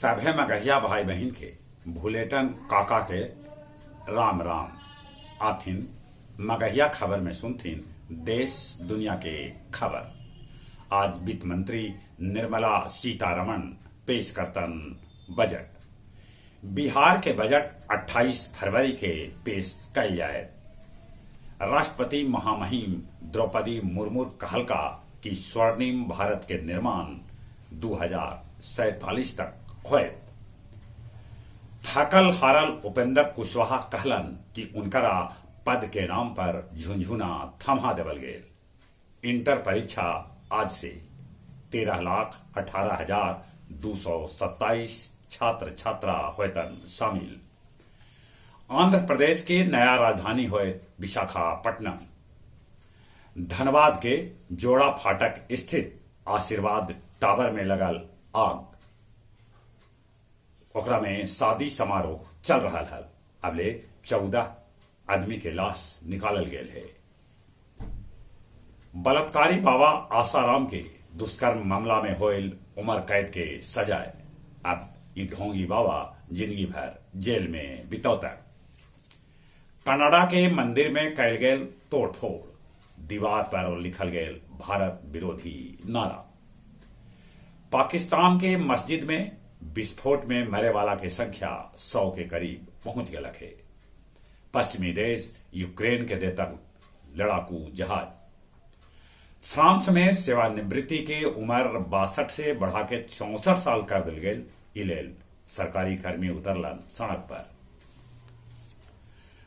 सभे मगहिया भाई बहन के भूलेटन काका के राम राम आथिन मगहिया खबर में सुनथिन देश दुनिया के खबर। आज वित्त मंत्री निर्मला सीतारमण पेश करतन बजट। बिहार के बजट 28 फरवरी के पेश कल जाए। राष्ट्रपति महामहिम द्रौपदी मुर्मू कहलका कि स्वर्णिम भारत के निर्माण 2047 तक होए। थकल हारल उपेंद्र कुशवाहा कहलन कि उनकरा पद के नाम पर झुंझुना थमा देवल गेल। इंटर परीक्षा आज से 13,18,227 छात्र छात्रा होतन शामिल। आंध्र प्रदेश के नया राजधानी होए विशाखापट्टनम। धनबाद के जोड़ा फाटक स्थित आशीर्वाद टावर में लगल आग। ओकरा में शादी समारोह चल रहा है। अबले 14 आदमी के लाश निकालल गेल है। बलात्कारी बाबा आसाराम के दुष्कर्म मामला में होयल उम्र कैद के सजाए। अब ई ढोंगी बाबा जिंदगी भर जेल में बितौतर। कनाडा के मंदिर में कैल गेल तोड़फोड़। दीवार पर लिखल गेल भारत विरोधी नारा। पाकिस्तान के मस्जिद में विस्फोट में मरे वाला की संख्या 100 के करीब पहुंच गलक है। पश्चिमी देश यूक्रेन के देतन लड़ाकू जहाज। फ्रांस में सेवानिवृत्ति के उम्र 62 से बढ़ा के 64 साल कर दिल गेल। इलेल सरकारी कर्मी उतरलन सड़क पर।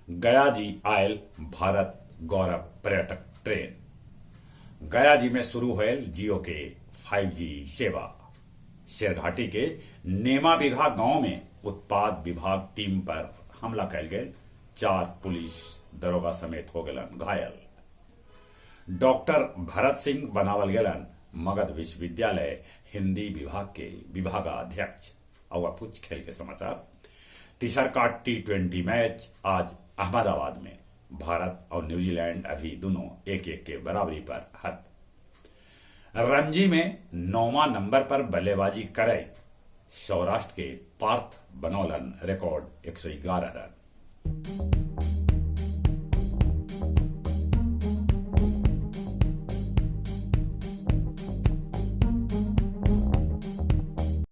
गया जी आयल भारत गौरव पर्यटक ट्रेन। गया जी में शुरू होयल जियो के 5G सेवा। शेरघाटी के नेमा बिघा गांव में उत्पाद विभाग टीम पर हमला कैल गेल। 4 पुलिस दरोगा समेत हो गलन घायल। डॉक्टर भरत सिंह बनावल गेलन मगध विश्वविद्यालय हिंदी विभाग के विभागाध्यक्ष। और कुछ खेल के समाचार। तीसर का T20 मैच आज अहमदाबाद में। भारत और न्यूजीलैंड अभी दोनों 1-1 के बराबरी पर हद। रणजी में 9वां नंबर पर बल्लेबाजी करे सौराष्ट्र के पार्थ बनौलन रिकॉर्ड 111 रन।